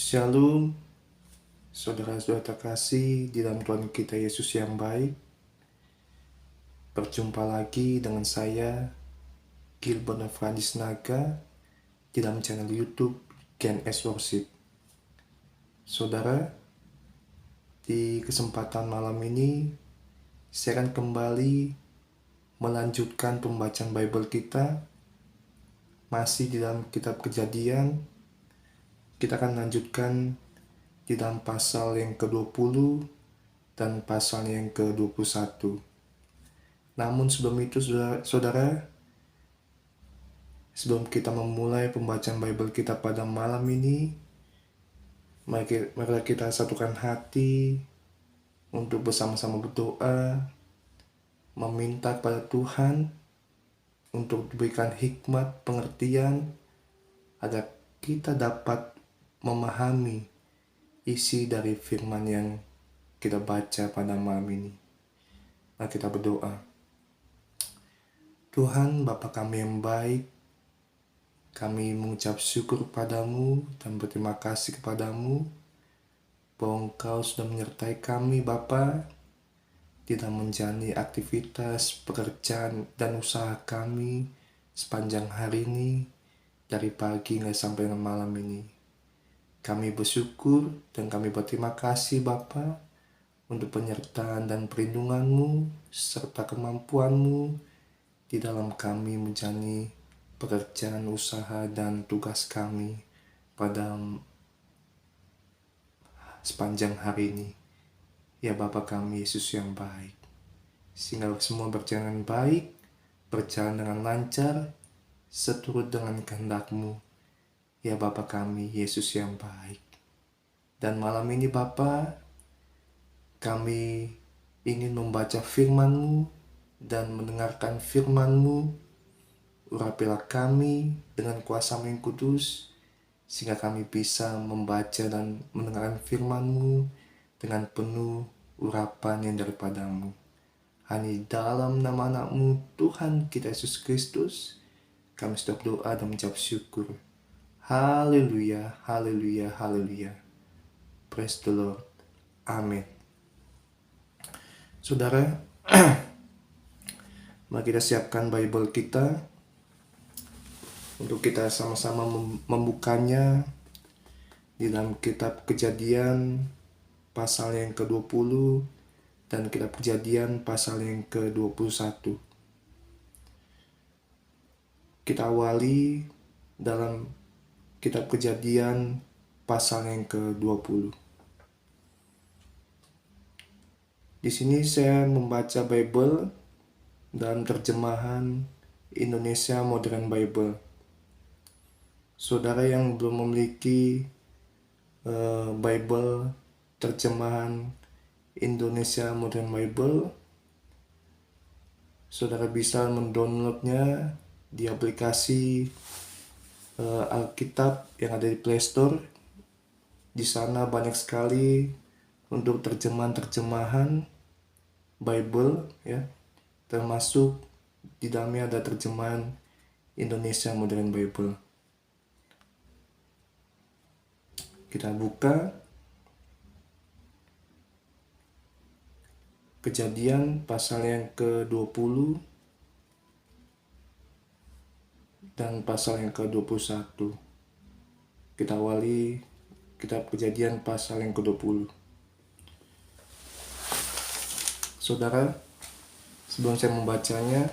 Shalom, saudara-saudara terkasih di dalam Tuhan kita Yesus yang baik. Berjumpa lagi dengan saya, Gilbert Nafrandis Naga, di dalam channel YouTube Gen S Worship. Saudara, di kesempatan malam ini, saya akan kembali melanjutkan pembacaan Bible kita, masih di dalam kitab Kejadian. Kita akan lanjutkan di dalam pasal yang ke-20 dan pasal yang ke-21. Namun sebelum itu saudara, sebelum kita memulai pembacaan Bible kita pada malam ini, mari kita satukan hati untuk bersama-sama berdoa, meminta kepada Tuhan untuk diberikan hikmat pengertian agar kita dapat memahami isi dari firman yang kita baca pada malam ini. Mari kita berdoa. Tuhan Bapa kami yang baik, kami mengucap syukur padamu dan berterima kasih kepadamu bahwa Engkau sudah menyertai kami Bapa di dalam menjalani aktivitas, pekerjaan, dan usaha kami sepanjang hari ini, dari pagi hingga sampai malam ini. Kami bersyukur dan kami berterima kasih Bapa untuk penyertaan dan perlindungan-Mu serta kemampuan-Mu di dalam kami menjalani pekerjaan, usaha, dan tugas kami pada sepanjang hari ini. Ya Bapa kami Yesus yang baik, sehingga semua berjalan baik, berjalan dengan lancar, seturut dengan kehendak-Mu. Ya Bapa kami Yesus yang baik. Dan malam ini Bapa, kami ingin membaca firman-Mu dan mendengarkan firman-Mu. Urapilah kami dengan kuasa-Mu yang kudus, sehingga kami bisa membaca dan mendengarkan firman-Mu dengan penuh urapan yang daripada-Mu. Hanya dalam nama anak-Mu Tuhan kita Yesus Kristus, kami sudah berdoa dan mengucap syukur. Haleluya, haleluya, haleluya. Praise the Lord. Amin. Saudara, mari kita siapkan Bible kita untuk kita sama-sama membukanya di dalam kitab Kejadian pasal yang ke-20 dan kitab Kejadian pasal yang ke-21. Kita awali dalam kitab Kejadian pasal yang ke-20. Di sini saya membaca Bible dalam terjemahan Indonesia Modern Bible. Saudara yang belum memiliki Bible terjemahan Indonesia Modern Bible, saudara bisa mendownloadnya di aplikasi Alkitab yang ada di Play Store. Di sana banyak sekali untuk terjemahan Bible, ya, termasuk di dalamnya ada terjemahan Indonesia Modern Bible. Kita buka Kejadian pasal yang ke-20 dan pasal yang ke-21. Kita awali kitab Kejadian pasal yang ke-20. Saudara, sebelum saya membacanya,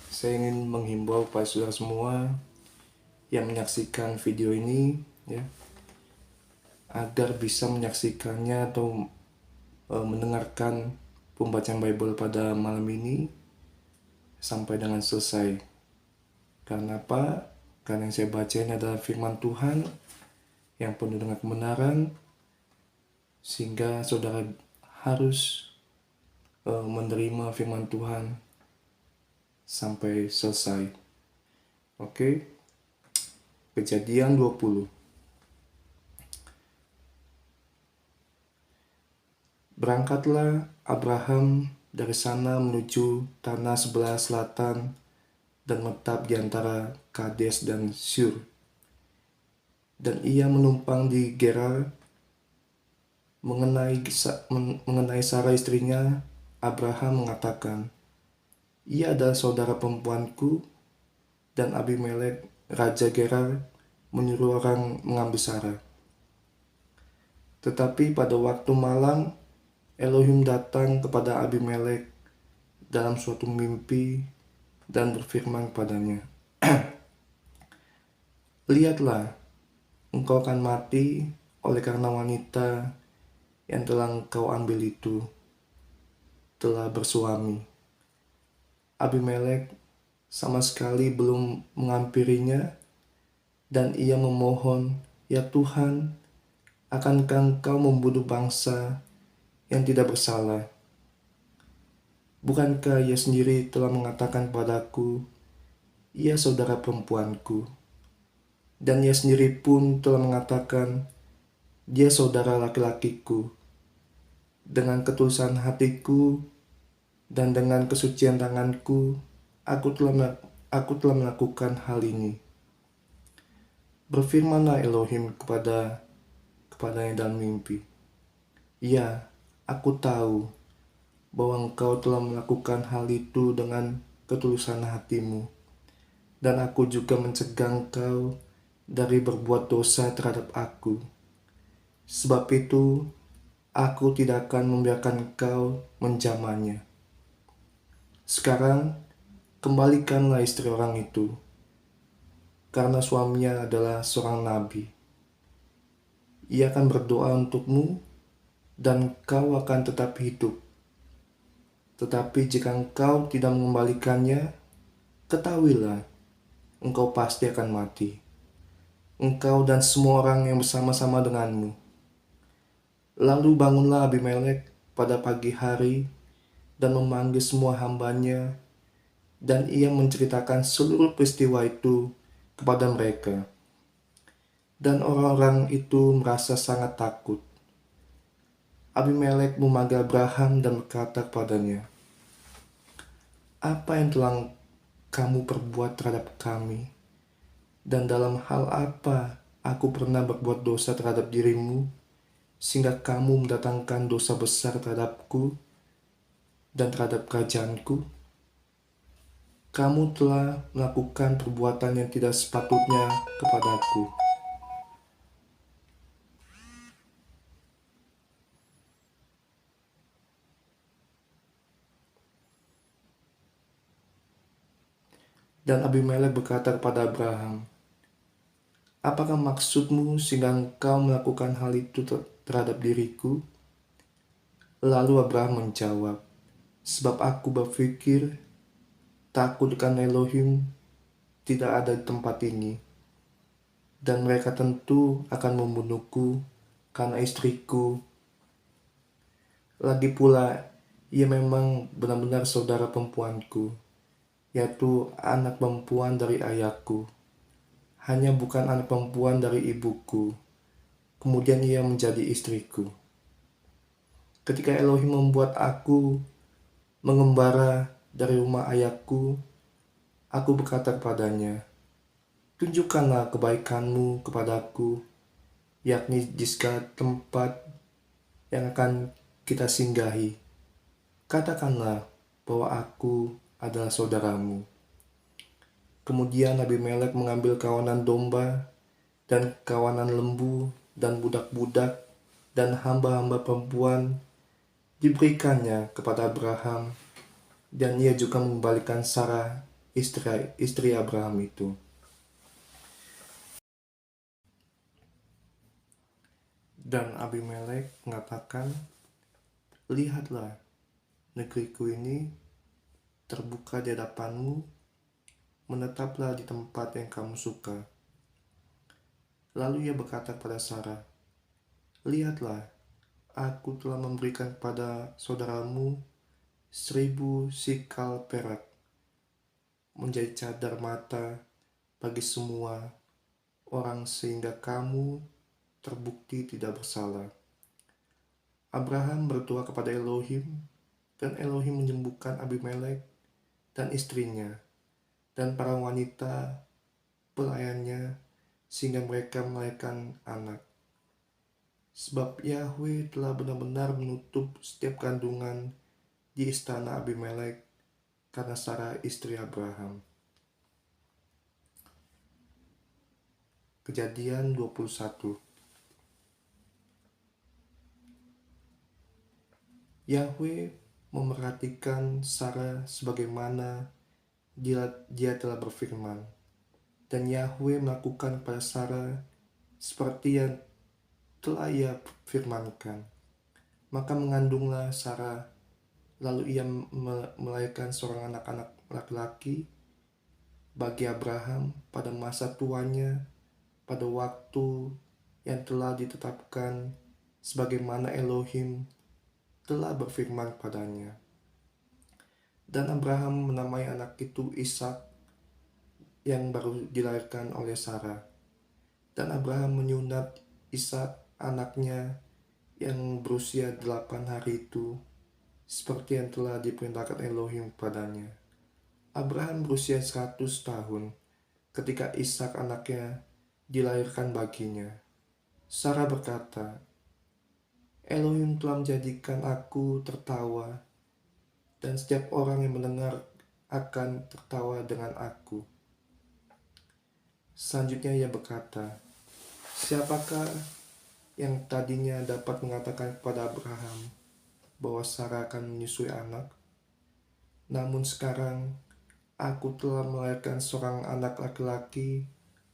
saya ingin menghimbau kepada saudara semua yang menyaksikan video ini, ya, agar bisa menyaksikannya atau mendengarkan pembacaan Bible pada malam ini sampai dengan selesai. Karena apa? Karena yang saya baca ini adalah firman Tuhan yang penuh dengan kebenaran, sehingga saudara harus menerima firman Tuhan sampai selesai. Oke? Kejadian 20. Berangkatlah Abraham dari sana menuju tanah sebelah selatan dan menetap di antara Kades dan Syur. dan ia menumpang di Gerar. Mengenai Sarah istrinya, Abraham mengatakan, ia adalah saudara perempuanku, dan Abimelek, Raja Gerar, menyuruh orang mengambil Sarah. Tetapi pada waktu malam, Elohim datang kepada Abimelek dalam suatu mimpi dan berfirman kepadanya, lihatlah, engkau akan mati oleh karena wanita yang telah engkau ambil itu telah bersuami. Abimelek sama sekali belum menghampirinya, dan ia memohon, ya Tuhan, akankah engkau membunuh bangsa yang tidak bersalah? Bukankah ia sendiri telah mengatakan padaku, ia saudara perempuanku, dan ia sendiri pun telah mengatakan, dia saudara laki-lakiku. Dengan ketulusan hatiku dan dengan kesucian tanganku, aku telah melakukan hal ini. Berfirmanlah Elohim kepadanya dalam mimpi, ya, aku tahu bahwa engkau telah melakukan hal itu dengan ketulusan hatimu, dan aku juga mencegah engkau dari berbuat dosa terhadap aku. Sebab itu, aku tidak akan membiarkan engkau menjamahnya. Sekarang, kembalikanlah istri orang itu, karena suaminya adalah seorang nabi. Ia akan berdoa untukmu, dan kau akan tetap hidup. Tetapi jika engkau tidak mengembalikannya, ketahuilah, engkau pasti akan mati. Engkau dan semua orang yang bersama-sama denganmu. Lalu bangunlah Abimelek pada pagi hari dan memanggil semua hambanya, dan ia menceritakan seluruh peristiwa itu kepada mereka. Dan orang-orang itu merasa sangat takut. Abimelek memanggil Abraham dan berkata kepadanya, apa yang telah kamu perbuat terhadap kami? Dan dalam hal apa aku pernah berbuat dosa terhadap dirimu, sehingga kamu mendatangkan dosa besar terhadapku dan terhadap kerajaanku? Kamu telah melakukan perbuatan yang tidak sepatutnya kepadaku. Dan Abimelek berkata kepada Abraham, apakah maksudmu sehingga engkau melakukan hal itu terhadap diriku? Lalu Abraham menjawab, sebab aku berpikir, takut karena Elohim tidak ada di tempat ini, dan mereka tentu akan membunuhku karena istriku. Lagi pula, ia memang benar-benar saudara perempuanku, yaitu anak perempuan dari ayahku, hanya bukan anak perempuan dari ibuku. Kemudian ia menjadi istriku. Ketika Elohim membuat aku mengembara dari rumah ayahku, aku berkata kepadanya, tunjukkanlah kebaikanmu kepadaku, yakni di segala tempat yang akan kita singgahi. Katakanlah bahwa aku adalah saudaramu. Kemudian Abimelek mengambil kawanan domba dan kawanan lembu dan budak-budak dan hamba-hamba perempuan, diberikannya kepada Abraham, dan ia juga mengembalikan Sarah, istri Abraham itu. Dan Abimelek mengatakan, lihatlah, negeriku ini terbuka di hadapanmu, menetaplah di tempat yang kamu suka. Lalu ia berkata kepada Sarah, lihatlah, aku telah memberikan kepada saudaramu 1000 sikal perak, menjadi cadar mata bagi semua orang sehingga kamu terbukti tidak bersalah. Abraham berdoa kepada Elohim, dan Elohim menyembuhkan Abimelek dan istrinya, dan para wanita pelayannya, sehingga mereka melahirkan anak. Sebab Yahweh telah benar-benar menutup setiap kandungan di istana Abimelek karena Sarah istri Abraham. Kejadian 21. Yahweh memerhatikan Sarah sebagaimana dia telah berfirman, dan Yahweh melakukan pada Sarah seperti yang telah ia firmankan. Maka mengandunglah Sarah, lalu ia melahirkan seorang anak-anak laki-laki bagi Abraham pada masa tuanya, pada waktu yang telah ditetapkan, sebagaimana Elohim telah berfirman padanya. Dan Abraham menamai anak itu Ishak, yang baru dilahirkan oleh Sarah. Dan Abraham menyunat Ishak anaknya yang berusia 8 hari itu, seperti yang telah diperintahkan Elohim padanya. Abraham berusia 100 tahun ketika Ishak anaknya dilahirkan baginya. Sarah berkata, Elohim telah menjadikan aku tertawa, dan setiap orang yang mendengar akan tertawa dengan aku. Selanjutnya ia berkata, siapakah yang tadinya dapat mengatakan kepada Abraham bahwa Sarah akan menyusui anak? Namun sekarang aku telah melahirkan seorang anak laki-laki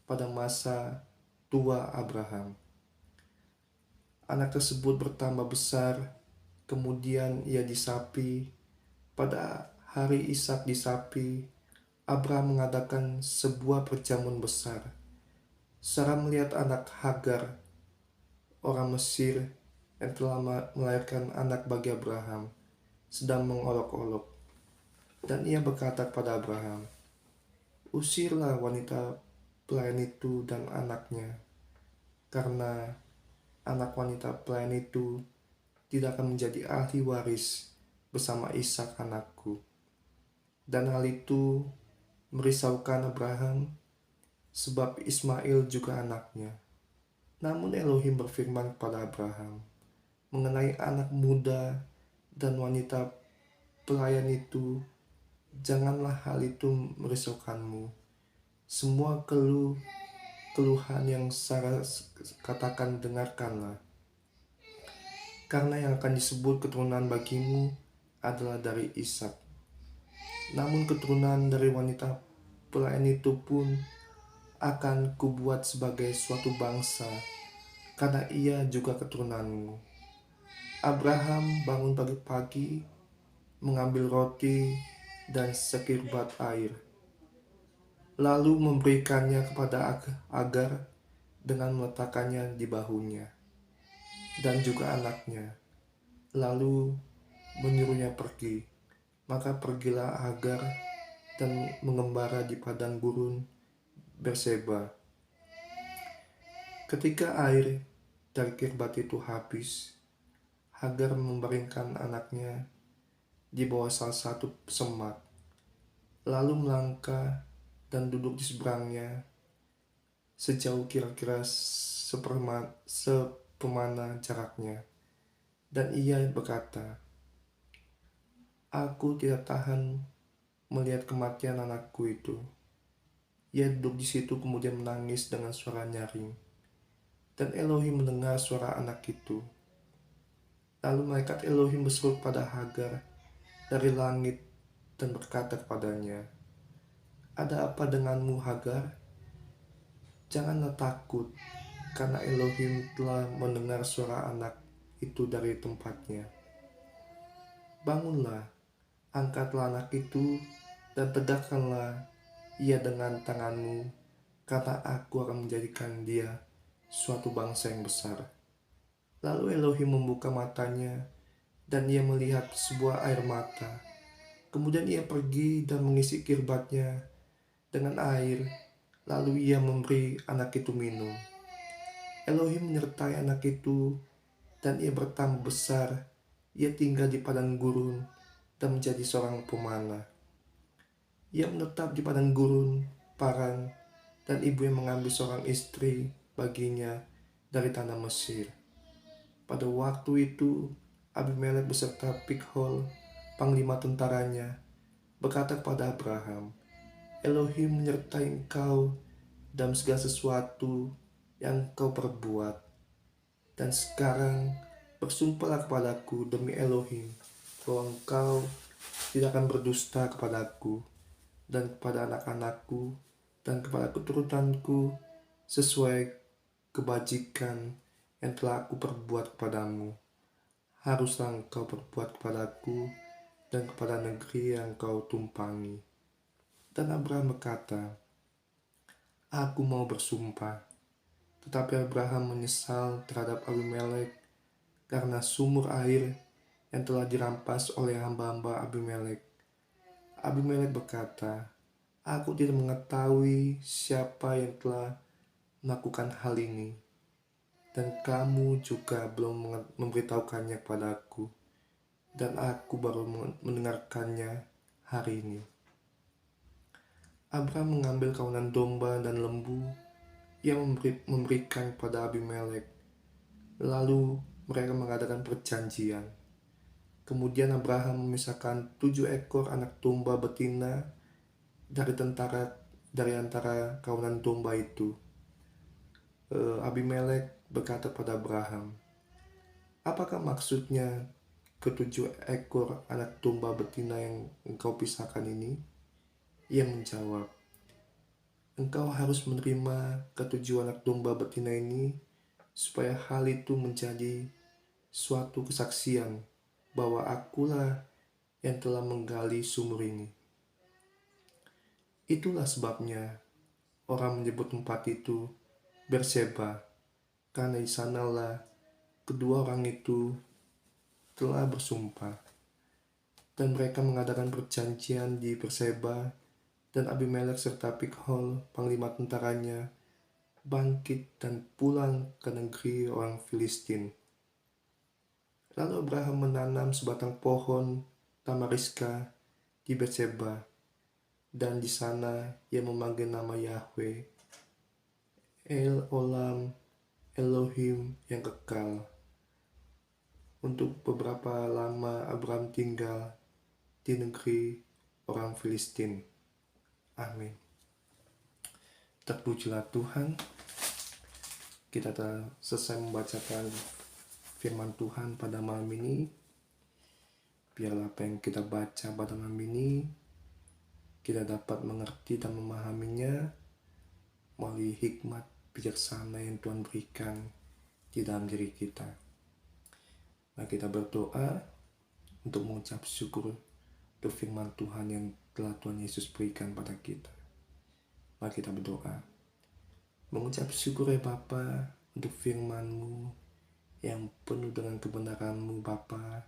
pada masa tua Abraham. Anak tersebut bertambah besar, kemudian ia disapi. Pada hari Ishak disapi, Abraham mengadakan sebuah perjamuan besar. Sarah melihat anak Hagar, orang Mesir, yang telah melahirkan anak bagi Abraham, sedang mengolok-olok. Dan ia berkata kepada Abraham, usirlah wanita pelayan itu dan anaknya, karena anak wanita pelayan itu tidak akan menjadi ahli waris bersama Ishak anakku. Dan hal itu merisaukan Abraham, sebab Ismail juga anaknya. Namun Elohim berfirman kepada Abraham mengenai anak muda dan wanita pelayan itu, janganlah hal itu merisaukanmu. Semua keluhan yang Sarah katakan dengarkanlah, karena yang akan disebut keturunan bagimu adalah dari Ishak. Namun keturunan dari wanita pelayan itu pun akan kubuat sebagai suatu bangsa, karena ia juga keturunanmu. Abraham bangun pagi-pagi, mengambil roti dan sekirbat air, lalu memberikannya kepada Agar dengan meletakkannya di bahunya, dan juga anaknya, lalu menyuruhnya pergi. Maka pergilah Agar dan mengembara di padang gurun Berseba. Ketika air dari kirbat itu habis, Hagar membaringkan anaknya di bawah salah satu semak, lalu melangkah dan duduk di seberangnya sejauh kira-kira sepemana jaraknya. Dan ia berkata, aku tidak tahan melihat kematian anakku itu. Ia duduk di situ kemudian menangis dengan suara nyaring. Dan Elohim mendengar suara anak itu. Lalu malaikat Elohim berseru pada Hagar dari langit dan berkata kepadanya, ada apa denganmu, Hagar? Janganlah takut, karena Elohim telah mendengar suara anak itu dari tempatnya. Bangunlah, angkatlah anak itu, dan tegakkanlah ia dengan tanganmu, karena aku akan menjadikan dia suatu bangsa yang besar. Lalu Elohim membuka matanya, dan ia melihat sebuah air mata. Kemudian ia pergi dan mengisi kirbatnya dengan air, lalu ia memberi anak itu minum. Elohim menyertai anak itu, dan ia bertambah besar. Ia tinggal di padang gurun dan menjadi seorang pemanah. Ia menetap di padang gurun Paran dan ibu yang mengambil seorang istri baginya dari tanah Mesir. Pada waktu itu, Abimelek beserta Pikhol, panglima tentaranya, berkata kepada Abraham, Elohim menyertai engkau dalam segala sesuatu yang kau perbuat. Dan sekarang bersumpahlah kepadaku demi Elohim bahwa engkau tidak akan berdusta kepadaku dan kepada anak-anakku dan kepada keturunanku sesuai kebajikan yang telah aku perbuat kepadamu. Haruslah engkau perbuat kepadaku dan kepada negeri yang kau tumpangi. Dan Abraham berkata, aku mau bersumpah. Tetapi Abraham menyesal terhadap Abimelek karena sumur air yang telah dirampas oleh hamba-hamba Abimelek. Abimelek berkata, aku tidak mengetahui siapa yang telah melakukan hal ini, dan kamu juga belum memberitahukannya kepadaku, dan aku baru mendengarkannya hari ini. Abraham mengambil kawanan domba dan lembu yang memberikan kepada Abimelek. Lalu mereka mengadakan perjanjian. Kemudian Abraham memisahkan 7 ekor anak domba betina dari antara kawanan domba itu. Abimelek berkata pada Abraham, apakah maksudnya ke-7 ekor anak domba betina yang engkau pisahkan ini? Ia menjawab, engkau harus menerima ke-7 anak domba betina ini supaya hal itu menjadi suatu kesaksian bahwa akulah yang telah menggali sumur ini. Itulah sebabnya orang menyebut tempat itu Berseba, karena di sanalah kedua orang itu telah bersumpah. Dan mereka mengadakan perjanjian di Berseba, dan Abimelek serta Pikhol, panglima tentaranya, bangkit dan pulang ke negeri orang Filistin. Lalu Abraham menanam sebatang pohon tamariska di Berseba, dan di sana ia memanggil nama Yahweh, El Olam, Elohim yang kekal. Untuk beberapa lama Abraham tinggal di negeri orang Filistin. Amin. Terpujilah Tuhan. Kita telah selesai membacakan firman Tuhan pada malam ini. Biarlah apa yang kita baca pada malam ini kita dapat mengerti dan memahaminya melalui hikmat bijaksana yang Tuhan berikan di dalam diri kita. Mari kita berdoa untuk mengucap syukur untuk firman Tuhan yang telah Tuhan Yesus berikan pada kita. Mari kita berdoa. Mengucap syukur ya Bapa untuk firman-Mu yang penuh dengan kebenaran-Mu Bapa,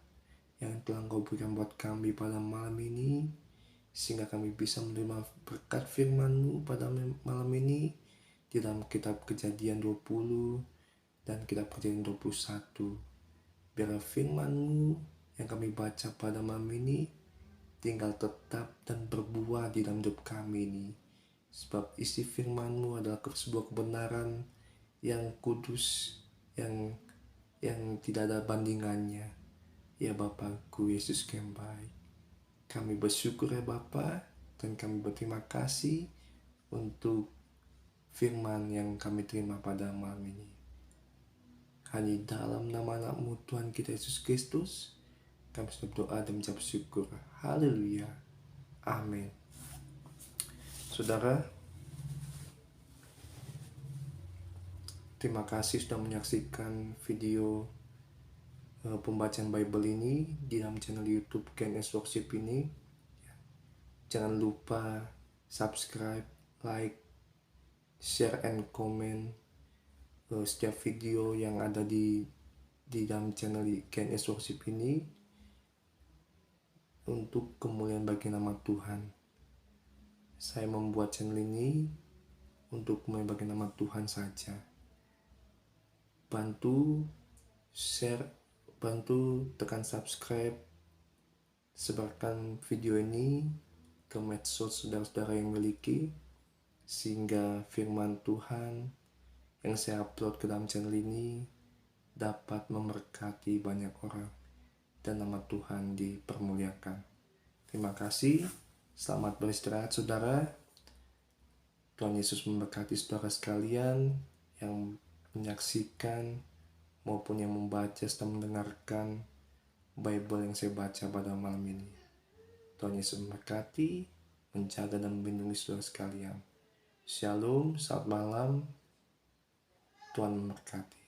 yang telah Engkau berikan buat kami pada malam ini, sehingga kami bisa menerima berkat firman-Mu pada malam ini di dalam kitab Kejadian 20 dan kitab Kejadian 21. Biarlah firman-Mu yang kami baca pada malam ini tinggal tetap dan berbuah di dalam hidup kami ini. Sebab isi firman-Mu adalah sebuah kebenaran yang kudus, yang tidak ada bandingannya. Ya Bapakku Yesus yang baik, kami bersyukur ya Bapa, dan kami berterima kasih untuk firman yang kami terima pada malam ini. Hanya dalam nama anak-Mu Tuhan kita Yesus Kristus kami sudah berdoa dan mengucap syukur. Haleluya. Amin. Saudara, terima kasih sudah menyaksikan video pembacaan Bible ini di dalam channel YouTube KNS Worship ini. Jangan lupa subscribe, like, share, and comment setiap video yang ada di dalam channel KNS Worship ini untuk kemuliaan bagi nama Tuhan. Saya membuat channel ini untuk kemuliaan bagi nama Tuhan saja. Bantu share, bantu tekan subscribe, sebarkan video ini ke medsos saudara-saudara yang memiliki, sehingga firman Tuhan yang saya upload ke dalam channel ini dapat memberkati banyak orang dan nama Tuhan dipermuliakan. Terima kasih. Selamat beristirahat saudara. Tuhan Yesus memberkati saudara sekalian yang menyaksikan maupun yang membaca serta mendengarkan Bible yang saya baca pada malam ini. Tuhan Yesus memberkati, menjaga dan melindungi saudara sekalian. Shalom, selamat malam. Tuhan memberkati.